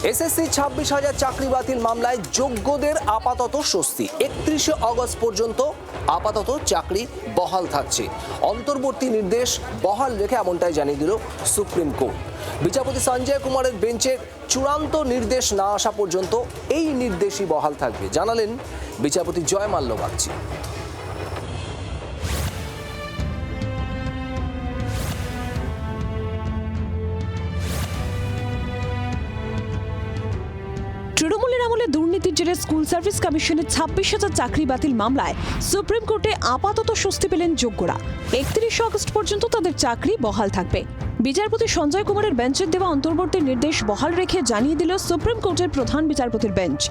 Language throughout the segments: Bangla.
এসএসসি 26,000 চাকরি বাতিল মামলায় যোগ্যদের আপাতত স্বস্তি। 31শে অগস্ট পর্যন্ত আপাতত চাকরি বহাল থাকছে। অন্তর্বর্তী নির্দেশ বহাল রেখে এমনটাই জানিয়ে দিল সুপ্রিম কোর্ট। বিচারপতি সঞ্জয় কুমারের বেঞ্চের চূড়ান্ত নির্দেশ না আসা পর্যন্ত এই নির্দেশই বহাল থাকবে, জানালেন বিচারপতি জয় মাল্য বাগচি। তৃণমূলের আমলে দুর্নীতির জেরে স্কুল সার্ভিস কমিশনের 26,000 চাকরি বাতিল মামলায় সুপ্রিম কোর্টে আপাতত স্বস্তি পেলেন যোগ্যরা। 31 অগস্ট পর্যন্ত তাদের চাকরি বহাল থাকবে। বিচারপতি সঞ্জয় কুমারের বেঞ্চের দেওয়া অন্তর্বর্তী নির্দেশ বহাল রেখে জানিয়ে দিল সুপ্রিম কোর্টের প্রধান বিচারপতির বেঞ্চ।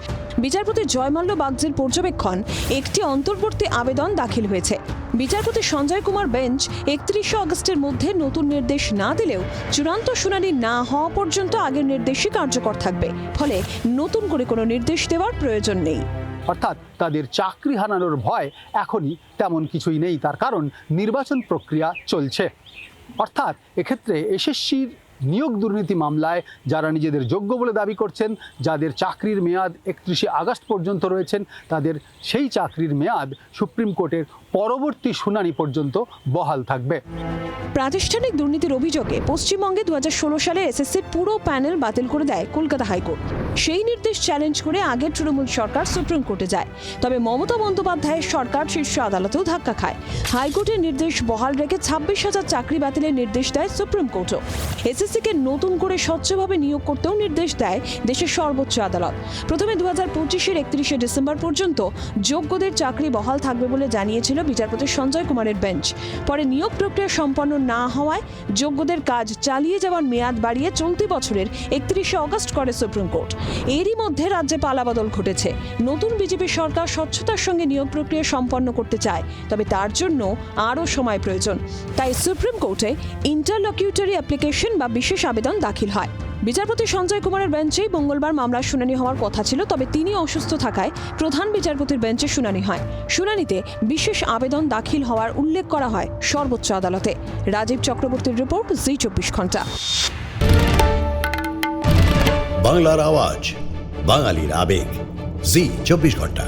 বিচারপতি জয় মাল্য বাগচির পর্যবেক্ষণ একটি অন্তর্বর্তী আবেদন দাখিল হয়েছে। বিচারপতি সঞ্জয় কুমার বেঞ্চ 31 অগস্টের মধ্যে নতুন নির্দেশ না দিলেও চূড়ান্ত শুনানি না হওয়া পর্যন্ত আগের নির্দেশই কার্যকর থাকবে, ফলে নতুন করে কোনো নির্দেশ দেওয়ার প্রয়োজন নেই। অর্থাৎ তাদের চাকরি হারানোর ভয় এখনই তেমন কিছুই নেই, তার কারণ নির্বাচন প্রক্রিয়া চলছে। অর্থাৎ এক্ষেত্রে এসএসসির নিয়োগ দুর্নীতি মামলায় যারা নিজেদের যোগ্য বলে দাবি করছেন, যাদের চাকরির মেয়াদ 31শে আগস্ট পর্যন্ত রয়েছেন, তাদের সেই চাকরির মেয়াদ সুপ্রিম কোর্টের পরবর্তী শুনানি পর্যন্ত বহাল থাকবে। প্রাতিষ্ঠানিক দুর্নীতির অভিযোগে পশ্চিমবঙ্গে 2016 সালে এসএসসির পুরো প্যানেল বাতিল করে দেয় কলকাতা হাইকোর্ট। সেই নির্দেশ চ্যালেঞ্জ করে আগের তৃণমূল সরকার সুপ্রিম কোর্টে যায়। তবে মমতা বন্দ্যোপাধ্যায়ের সরকার শীর্ষ আদালতেও ধাক্কা খায়। হাইকোর্টের নির্দেশ বহাল রেখে 26,000 চাকরি বাতিলের নির্দেশ দেয় সুপ্রিম কোর্টও। এসএসসিকে নতুন করে স্বচ্ছভাবে নিয়োগ করতেও নির্দেশ দেয় দেশের সর্বোচ্চ আদালত। প্রথমে 2025-এর 31শে ডিসেম্বর পর্যন্ত যোগ্যদের চাকরি বহাল থাকবে বলে জানিয়েছিল বিচারপতি সঞ্জয় কুমারের বেঞ্চ। পরে নিয়োগ প্রক্রিয়া সম্পন্ন না হওয়ায় যোগ্যদের কাজ চালিয়ে যাওয়ার মেয়াদ বাড়িয়ে চলতি বছরের 31শে অগস্ট করে সুপ্রিম কোর্ট। এরই মধ্যে রাজ্যে পালাবদল ঘটেছে। নতুন বিজেপি সরকার স্বচ্ছতার সঙ্গে নিয়োগ প্রক্রিয়া সম্পন্ন করতে চায়, তবে তার জন্য আরও সময় প্রয়োজন। তাই সুপ্রিম কোর্টে ইন্টারলকিউটরি অ্যাপ্লিকেশন বা বিশেষ আবেদন দাখিল হয়। বিচারপতি সঞ্জয় কুমারের বেঞ্চেই মঙ্গলবার মামলার শুনানি হওয়ার কথা ছিল, তবে তিনি অসুস্থ থাকায় প্রধান বিচারপতির বেঞ্চে শুনানি হয়। শুনানিতে বিশেষ আবেদন দাখিল হওয়ার উল্লেখ করা হয় সর্বোচ্চ আদালতে। রাজীব চক্রবর্তীর রিপোর্ট, জি 24 ঘন্টা। বাংলার আওয়াজ, বাঙালির আবেগ, জি 24 ঘন্টা।